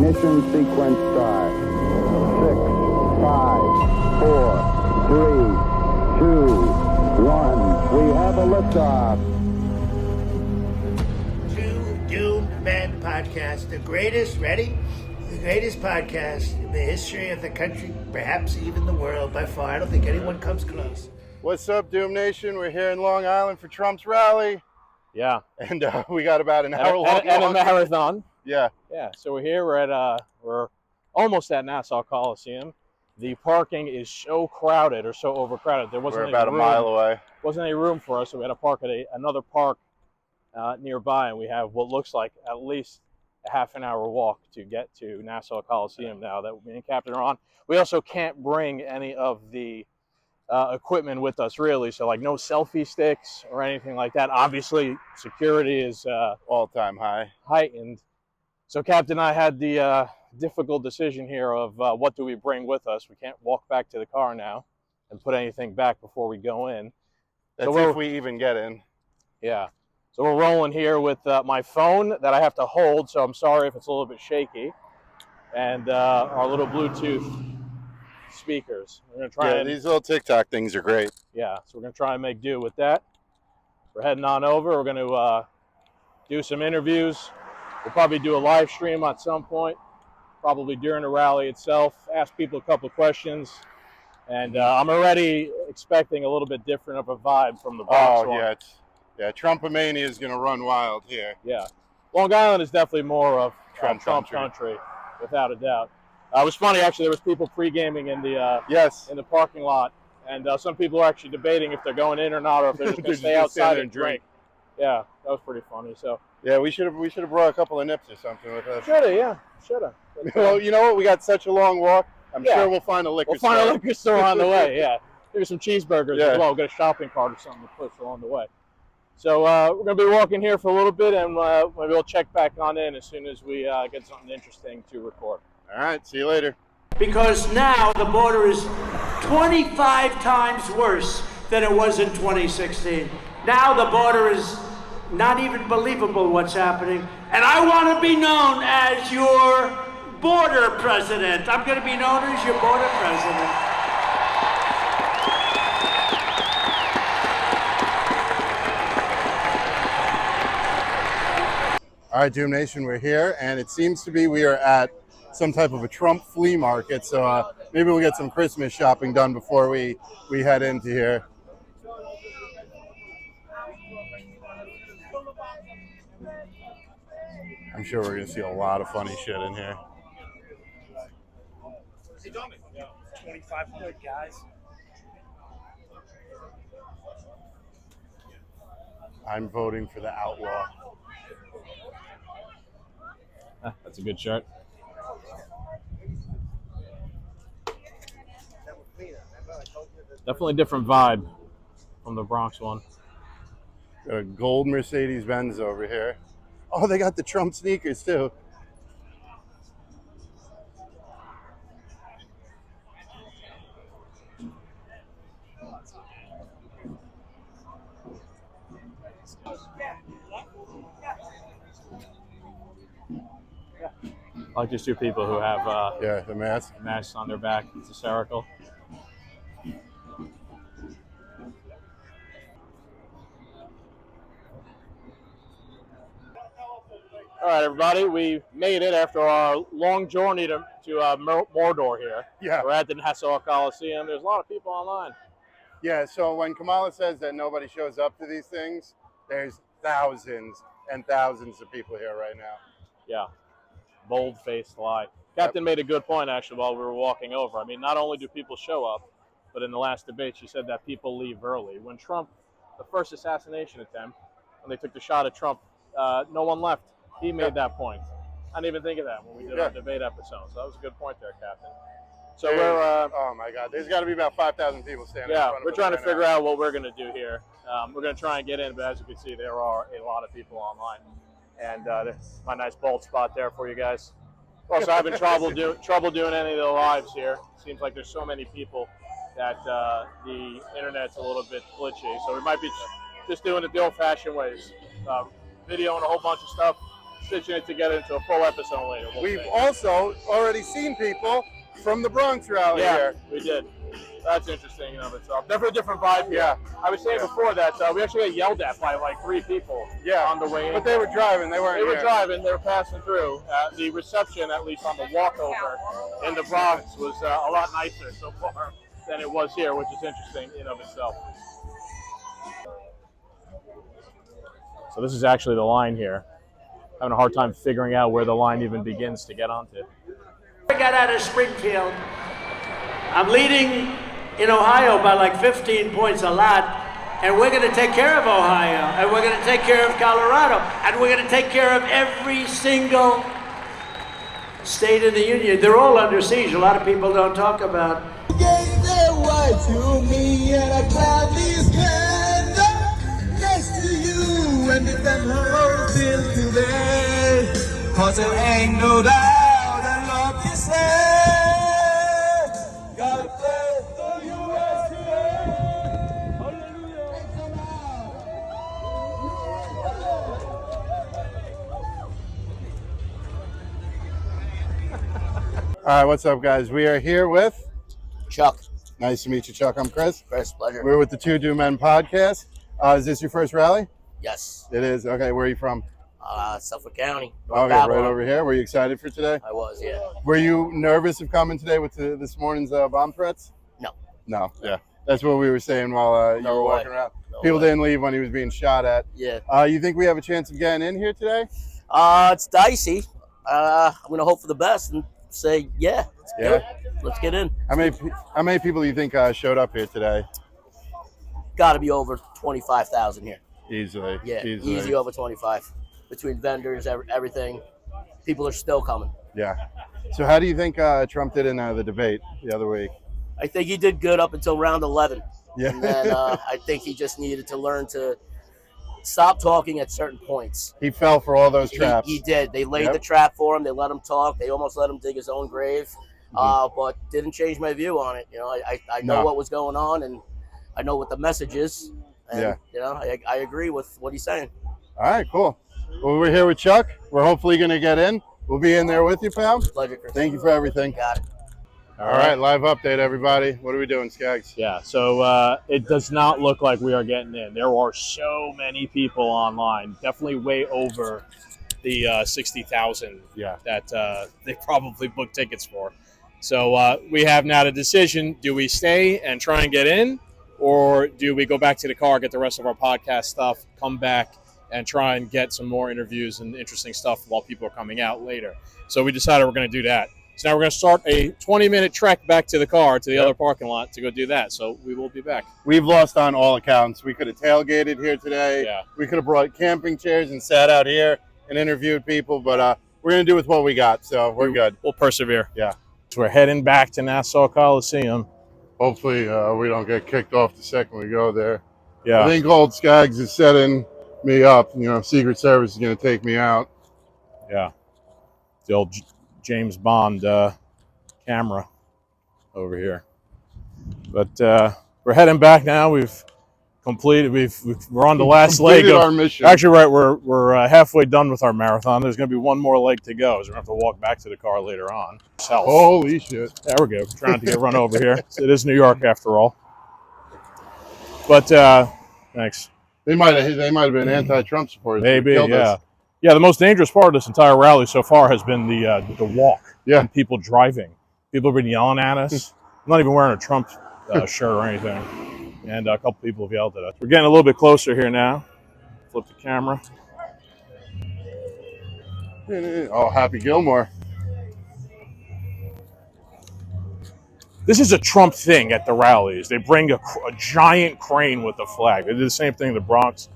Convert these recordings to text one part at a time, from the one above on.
Ignition sequence start. 6, 5, 4, 3, 2, 1. We have a liftoff. Two Doomed Men podcast, the greatest, ready? The greatest podcast in the history of the country, perhaps even the world by far. I don't think anyone comes close. What's up, Doom Nation? We're here in Long Island for Trump's rally. Yeah. And we got about an hour long and a marathon. Yeah. Yeah. So we're here. We're almost at Nassau Coliseum. The parking is so crowded or so overcrowded. There wasn't We're about a mile away. Wasn't any room for us, so we had to park at another park nearby, and we have what looks like at least a half an hour walk to get to Nassau Coliseum now that me and Captain are on. We also can't bring any of the equipment with us, really, so like no selfie sticks or anything like that. Obviously, security is all-time high. Heightened. So Captain and I had the difficult decision here of what do we bring with us. We can't walk back to the car now and put anything back before we go in. That's so if we even get in. Yeah. So we're rolling here with my phone that I have to hold, so I'm sorry if it's a little bit shaky, and our little Bluetooth speakers. We're going to try these little TikTok things are great. Yeah, so we're going to try and make do with that. We're heading on over. We're going to do some interviews. We'll probably do a live stream at some point, probably during the rally itself, ask people a couple of questions. And I'm already expecting a little bit different of a vibe from the Bronx one. Trumpomania is going to run wild here. Yeah. Long Island is definitely more of Trump country, without a doubt. It was funny, actually, there was people pre-gaming in the in the parking lot. And some people are actually debating if they're going in or not, or if they're just going to stay outside and drink. Yeah, that was pretty funny. So yeah, we should have brought a couple of nips or something with us. Should have. Well, you know what? We got such a long walk. I'm sure we'll find a liquor store. We'll find a liquor store on the way. Yeah, maybe some cheeseburgers as well. We'll get a shopping cart or something to push along the way. So we're going to be walking here for a little bit, and maybe we'll check back on in as soon as we get something interesting to record. All right, see you later. Because now the border is 25 times worse than it was in 2016. Now the border is not even believable what's happening. And I want to be known as your border president. I'm going to be known as your border president. All right, Doom Nation, we're here, and it seems to be we are at some type of a Trump flea market, so maybe we'll get some Christmas shopping done before we head into here. I'm sure we're going to see a lot of funny shit in here. 2,500 guys. I'm voting for the outlaw. That's a good shirt. Definitely a different vibe from the Bronx one. Got a gold Mercedes-Benz over here. Oh, they got the Trump sneakers too. I like these two people who have the mask. Masks on their back. It's hysterical. All right, everybody, we made it after our long journey to Mordor here. Yeah. We're at the Nassau Coliseum. There's a lot of people online. Yeah, so when Kamala says that nobody shows up to these things, there's thousands and thousands of people here right now. Yeah, bold-faced lie. Captain made a good point, actually, while we were walking over. I mean, not only do people show up, but in the last debate, she said that people leave early. When Trump, the first assassination attempt, when they took the shot at Trump, no one left. He made that point. I didn't even think of that when we did our debate episode. So that was a good point there, Captain. So oh my God, there's got to be about 5,000 people standing in front of us. We're trying to figure out what we're going to do here. We're going to try and get in, but as you can see, there are a lot of people online. And there's my nice bold spot there for you guys. Also, having trouble doing any of the lives here. Seems like there's so many people that the internet's a little bit glitchy. So we might be just doing it the old-fashioned ways. Videoing a whole bunch of stuff, stitching it together into a full episode later. We've also already seen people from the Bronx rally here. We did. That's interesting in of itself. Definitely a different vibe here. Yeah. I was saying before that we actually got yelled at by like 3 people on the way in. But they were driving. They weren't They were here. driving. They were passing through. The reception, at least on the walkover in the Bronx, was a lot nicer so far than it was here, which is interesting in of itself. So this is actually the line here. Having a hard time figuring out where the line even begins to get onto. I got out of Springfield. I'm leading in Ohio by like 15 points a lot, and we're going to take care of Ohio, and we're going to take care of Colorado, and we're going to take care of every single state in the Union. They're all under siege. A lot of people don't talk about. Gave their wife to me, and I gladly stand up next to you and defend her oath till today. 'Cause there ain't no doubt that love can stand. God bless the USA. Hallelujah. All right, what's up, guys? We are here with Chuck. Nice to meet you, Chuck. I'm Chris. Chris, pleasure. We're with the Two Do Men podcast. Is this your first rally? Yes. It is. Okay, where are you from? Suffolk County. Okay, Babylon. right over here. Were you excited for today? I was, yeah. Were you nervous of coming today with this morning's bomb threats? No. No. Yeah. That's what we were saying while you No were way. walking around. No People way. didn't leave when he was being shot at. Yeah. You think we have a chance of getting in here today? It's dicey. I'm going to hope for the best and say, yeah, let's do it. Let's get in. How many people do you think showed up here today? Got to be over 25,000 here. Easily. Yeah, easy over 25. Between vendors, everything. People are still coming. Yeah. So how do you think Trump did in the debate the other week? I think he did good up until round 11. Yeah. And then I think he just needed to learn to stop talking at certain points. He fell for all those traps. He did. They laid the trap for him. They let him talk. They almost let him dig his own grave. But didn't change my view on it. You know, I know what was going on, and I know what the message is. And, you know, I agree with what he's saying. All right, cool. Well, we're here with Chuck. We're hopefully going to get in. We'll be in there with you, pal. Pleasure, Chris. Thank you for everything. Got it. All right, live update, everybody. What are we doing, Scagz? Yeah, so it does not look like we are getting in. There are so many people online, definitely way over the 60,000 that they probably booked tickets for. So we have now the decision, do we stay and try and get in, or do we go back to the car, get the rest of our podcast stuff, come back and try and get some more interviews and interesting stuff while people are coming out later. So we decided we're going to do that. So now we're going to start a 20-minute trek back to the car, to the other parking lot to go do that. So we will be back. We've lost on all accounts. We could have tailgated here today. Yeah. We could have brought camping chairs and sat out here and interviewed people, but we're going to do with what we got, so we're good. We'll persevere. Yeah. So we're heading back to Nassau Coliseum. Hopefully we don't get kicked off the second we go there. Yeah. I think old Scagz is setting me up. You know, Secret Service is going to take me out. Yeah. The old James Bond camera over here. But we're heading back now. We've completed. We're on the last leg of our mission. Actually, right, we're halfway done with our marathon. There's going to be one more leg to go. So we're going to have to walk back to the car later on. Holy shit! There we go. We're trying to get run over here. It is New York after all. But thanks. They might have been anti-Trump supporters. Maybe, Killed us. Yeah, the most dangerous part of this entire rally so far has been the walk. Yeah. And people driving. People have been yelling at us. I'm not even wearing a Trump shirt or anything. And a couple people have yelled at us. We're getting a little bit closer here now. Flip the camera. Oh, Happy Gilmore. This is a Trump thing at the rallies. They bring a giant crane with a flag. They did the same thing in the Bronx.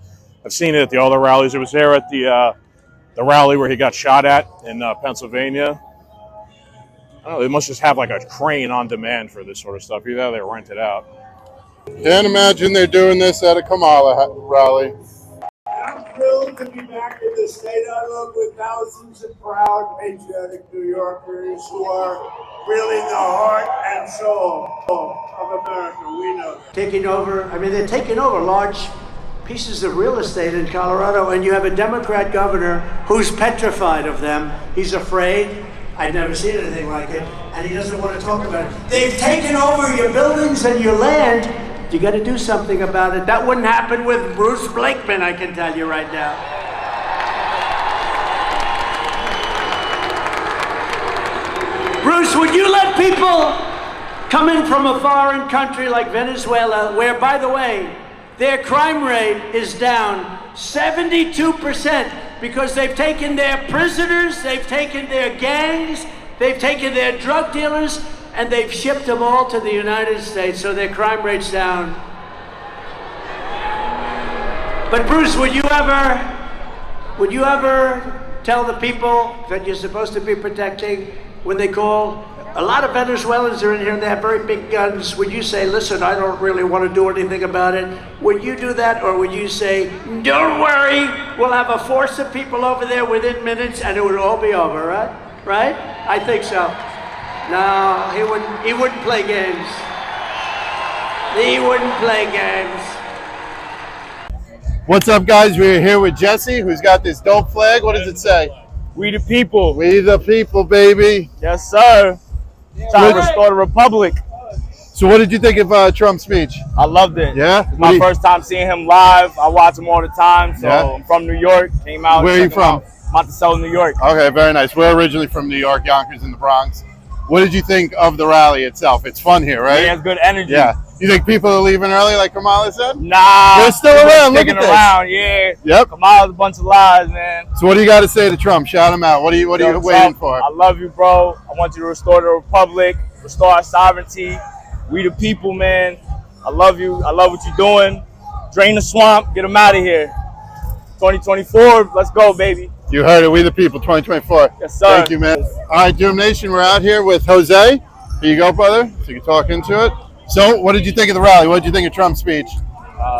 I've seen it at the other rallies. It was there at the rally where he got shot at in Pennsylvania. I don't know, they must just have like a crane on demand for this sort of stuff. Either they rent it out. Can't imagine they're doing this at a Kamala rally. I'm thrilled to be back in the state I love with thousands of proud, patriotic New Yorkers who are really the heart and soul of America. We know. Taking over, I mean, they're taking over large pieces of real estate in Colorado, and you have a Democrat governor who's petrified of them. He's afraid. I've never seen anything like it, and he doesn't want to talk about it. They've taken over your buildings and your land. You got to do something about it. That wouldn't happen with Bruce Blakeman, I can tell you right now. Bruce, would you let people come in from a foreign country like Venezuela, where, by the way, their crime rate is down 72% because they've taken their prisoners, they've taken their gangs, they've taken their drug dealers, and they've shipped them all to the United States, so their crime rate's down. But Bruce, would you ever tell the people that you're supposed to be protecting when they call? A lot of Venezuelans are in here and they have very big guns. Would you say, listen, I don't really want to do anything about it? Would you do that, or would you say, don't worry, we'll have a force of people over there within minutes and it would all be over, right? Right? I think so. No, he wouldn't play games. He wouldn't play games. What's up, guys? We're here with Jesse, who's got this dope flag. What does it say? We the people. We the people, baby. Yes, sir. Trying to restore the republic. So what did you think of Trump's speech? I loved it. Yeah? It's my first time seeing him live. I watch him all the time. So Yeah? I'm from New York. Came out. Where are you from? Monticello, New York. Okay, very nice. We're originally from New York, Yonkers in the Bronx. What did you think of the rally itself? It's fun here, right? Yeah, it's good energy. Yeah. You think people are leaving early, like Kamala said? Nah. They're still around. Look at Sticking this. around, yeah. Yep. Kamala's a bunch of lies, man. So what do you got to say to Trump? Shout him out. What are you Yo, waiting Trump, for? I love you, bro. I want you to restore the republic, restore our sovereignty. We the people, man. I love you. I love what you're doing. Drain the swamp. Get them out of here. 2024, let's go, baby. You heard it. We the people, 2024. Yes, sir. Thank you, man. All right, Doom Nation, we're out here with Jose. Here you go, brother. So you can talk into it. So, what did you think of the rally? What did you think of Trump's speech?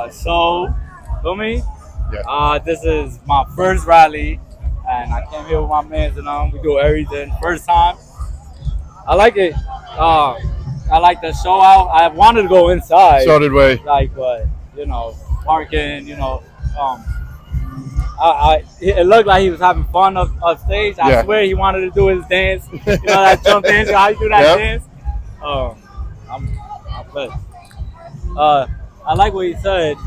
For me, Yeah. this is my first rally, and I came here with my mans and we do everything first time. I like it. I like the show out. I wanted to go inside. So did we. Like, but parking. It looked like he was having fun up stage. I Yeah. swear he wanted to do his dance. That Trump dance. How you do that Yep. dance? I'm blessed. I like what he said.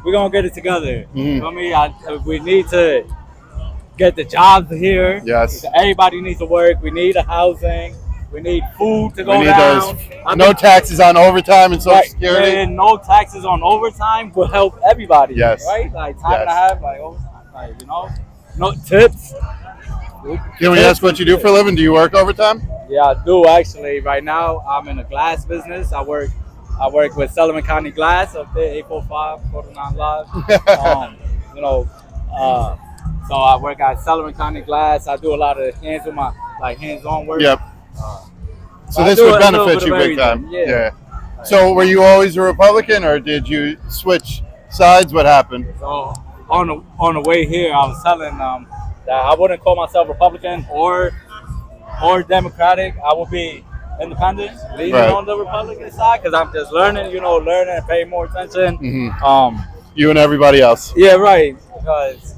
We're gonna get it together. You know what I mean? We need to get the jobs here. Yes. Everybody needs to work. We need a housing. We need food to We go need down. no taxes on overtime and Social Security. And no taxes on overtime will help everybody. Yes. Right? Like time and a Yes. half, like overtime, no tips. Can we ask what you do for a living? Do you work overtime? Yeah, I do actually. Right now, I'm in a glass business. I work with Sullivan County Glass up there, 845-49 Live. So I work at Sullivan County Glass. I do a lot of hands-on work. Yep. So I this do would a little benefit bit you of big time. everything, yeah. So were you always a Republican, or did you switch sides? What happened? So on the way here, I was telling that I wouldn't call myself Republican or Democratic. I would be independent, leaning Right. on the Republican side because I'm just learning and paying more attention. You and everybody else. Yeah, right. Because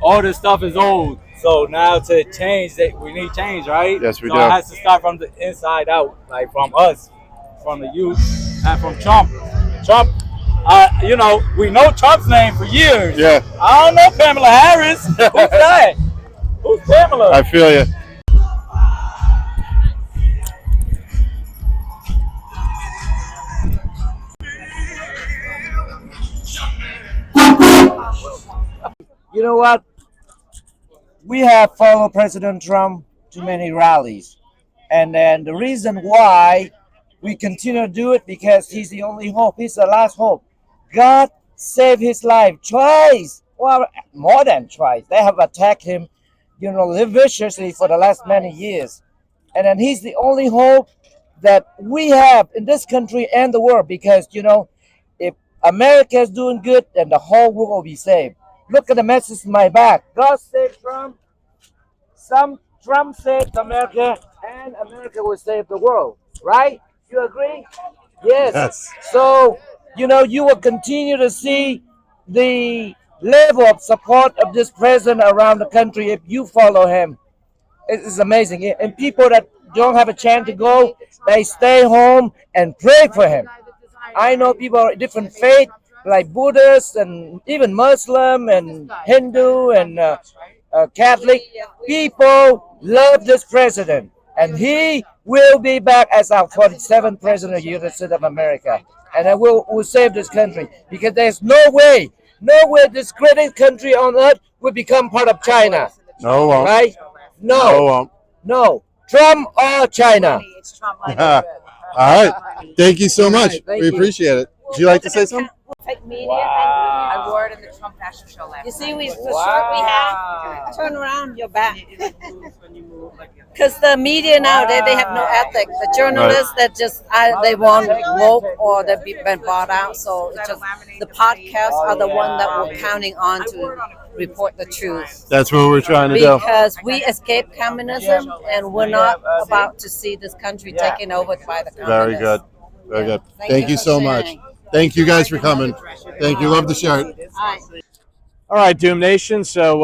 all this stuff is old. So now to change, we need change, right? Yes, we so do. It has to start from the inside out, like from us, from the youth, and from Trump. Trump, we know Trump's name for years. Yeah. I don't know Pamela Harris. Who's that? Who's Pamela? I feel you. You know what? We have followed President Trump to many rallies. And then the reason why we continue to do it because he's the only hope. He's the last hope. God saved his life twice. Well, more than twice. They have attacked him, viciously for the last many years. And then he's the only hope that we have in this country and the world because, if America is doing good, then the whole world will be saved. Look at the message in my back. God saved Trump. Trump saved America, and America will save the world. Right? You agree? Yes. Yes. So, you will continue to see the level of support of this president around the country, if you follow him, it is amazing. And people that don't have a chance to go, they stay home and pray for him. I know people are different faith, like Buddhists and even Muslim and Hindu and Catholic. People love this president, and he will be back as our 47th president of the United States of America. And I will save this country, because there's no way this greatest country on earth will become part of China. No, it won't. Right? No, it No. won't. No. Trump or China. All right. Thank you so much. Thank We you. appreciate it. Would you like to say something? Fake media. Wow. I wore it in the Trump fashion show last You see, night. the shirt we have. Turn around your back. Because the media nowadays, they have no ethics. The journalists that just they want woke or they've been bought out. So it's just the podcasts are the one that we're counting on to report the truth. That's what we're trying to do. Because we escaped communism and we're not about to see this country taken over by the communists. Very good. Very good. Thank you so much. Thank you guys for coming. Thank you. Love the shirt. All right, Doom Nation. So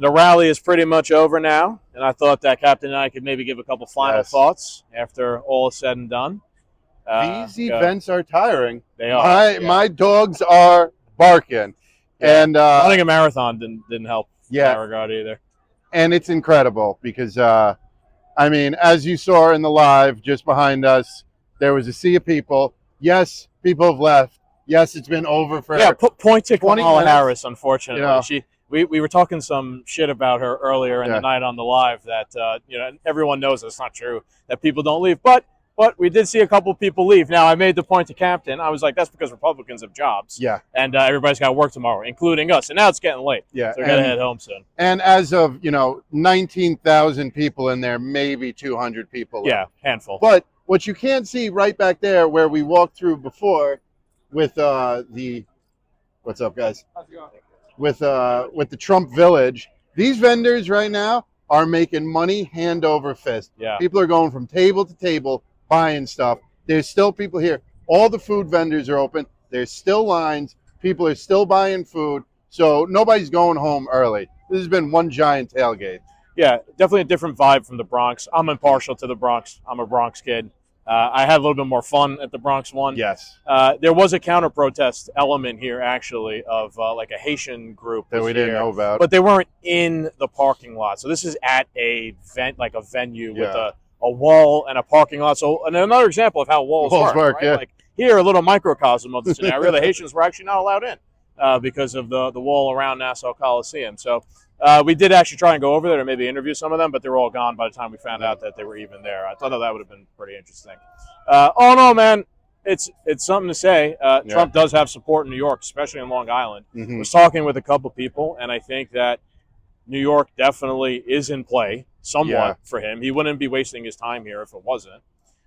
the rally is pretty much over now, and I thought that Captain and I could maybe give a couple final thoughts after all is said and done. These events are tiring. They are. My dogs are barking. Yeah. And running a marathon didn't help in that regard either. And it's incredible because, I mean, as you saw in the live just behind us, there was a sea of people. Yes, people have left. Yes, it's been over for Point to 20 Kamala minutes. Harris, unfortunately. You know. We were talking some shit about her earlier in the night on the live that, everyone knows it's not true, that people don't leave. But we did see a couple people leave. Now, I made the point to Captain. I was like, that's because Republicans have jobs. Yeah. And everybody's got to work tomorrow, including us. And now it's getting late. Yeah. So we're going to head home soon. And as of, 19,000 people in there, maybe 200 people left. Yeah, handful. But what you can't see right back there where we walked through before with what's up, guys? With the Trump Village, these vendors right now are making money hand over fist. Yeah. People are going from table to table buying stuff. There's still people here. All the food vendors are open. There's still lines. People are still buying food. So nobody's going home early. This has been one giant tailgate. Yeah, definitely a different vibe from the Bronx. I'm impartial to the Bronx. I'm a Bronx kid. I had a little bit more fun at the Bronx one. Yes. There was a counter-protest element here, actually, of like a Haitian group That we didn't know about. but they weren't in the parking lot. So this is at a venue with a wall and a parking lot. So and another example of how walls work. Right? Yeah. Like here, a little microcosm of the scenario. The Haitians were actually not allowed in because of the wall around Nassau Coliseum. So we did actually try and go over there to maybe interview some of them, but they were all gone by the time we found out that they were even there. I thought that would have been pretty interesting. All in all, man, it's something to say. Trump does have support in New York, especially in Long Island. I was talking with a couple people, and I think that New York definitely is in play somewhat for him. He wouldn't be wasting his time here if it wasn't.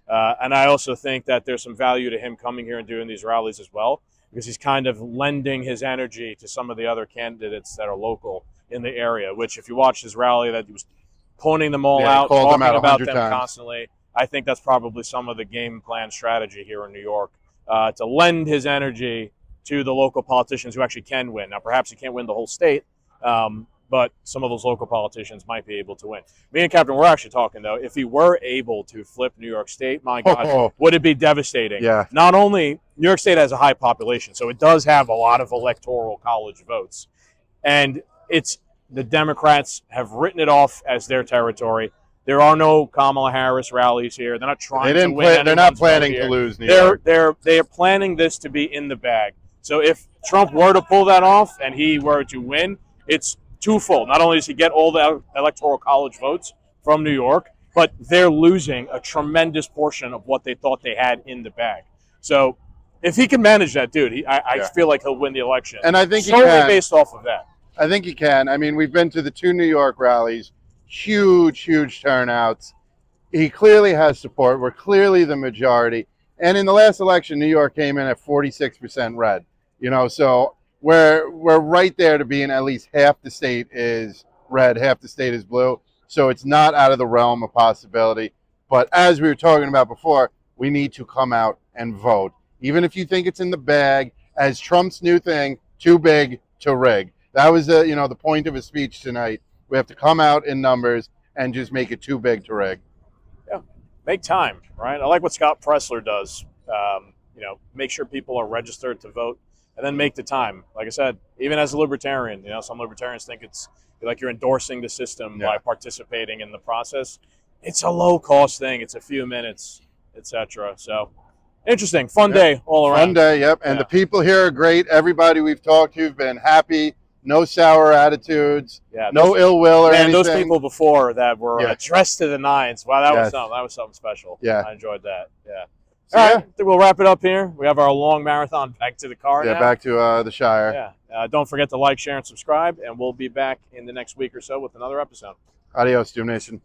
And I also think that there's some value to him coming here and doing these rallies as well, because he's kind of lending his energy to some of the other candidates that are local in the area, which if you watch his rally that he was pointing them all out, talking about them constantly, I think that's probably some of the game plan strategy here in New York, to lend his energy to the local politicians who actually can win. Now, perhaps he can't win the whole state, but some of those local politicians might be able to win. Me and Captain were actually talking, though, if he were able to flip New York State, my God, would it be devastating? Yeah. Not only New York State has a high population, so it does have a lot of electoral college votes, and the Democrats have written it off as their territory. There are no Kamala Harris rallies here. They're not trying to win. They're not planning to lose New York. They are planning this to be in the bag. So if Trump were to pull that off and he were to win, it's twofold. Not only does he get all the electoral college votes from New York, but they're losing a tremendous portion of what they thought they had in the bag. So if he can manage that, dude, I feel like he'll win the election. And I think he solely can. based off of that. I think he can. I mean, we've been to the 2 New York rallies, huge turnouts. He clearly has support. We're clearly the majority. And in the last election, New York came in at 46% red. So we're right there to being at least half the state is red, half the state is blue. So it's not out of the realm of possibility. But as we were talking about before, we need to come out and vote. Even if you think it's in the bag, as Trump's new thing, too big to rig. That was the, you know, the point of his speech tonight. We have to come out in numbers and just make it too big to rig. Yeah, make time, right? I like what Scott Pressler does. You know, make sure people are registered to vote, and then make the time. Like I said, even as a libertarian, you know, some libertarians think it's like you're endorsing the system by participating in the process. It's a low-cost thing. It's a few minutes, etc. So, interesting, fun day all around. Fun day, yep. And the people here are great. Everybody we've talked to have been happy. No sour attitudes. Yeah, no ill will or anything. Those people before that were dressed to the nines. Wow, that was something. That was something special. Yeah, I enjoyed that. Yeah. All right, I think we'll wrap it up here. We have our long marathon back to the car now. Yeah, back to the Shire. Yeah. Don't forget to like, share, and subscribe, and we'll be back in the next week or so with another episode. Adios, Doom Nation.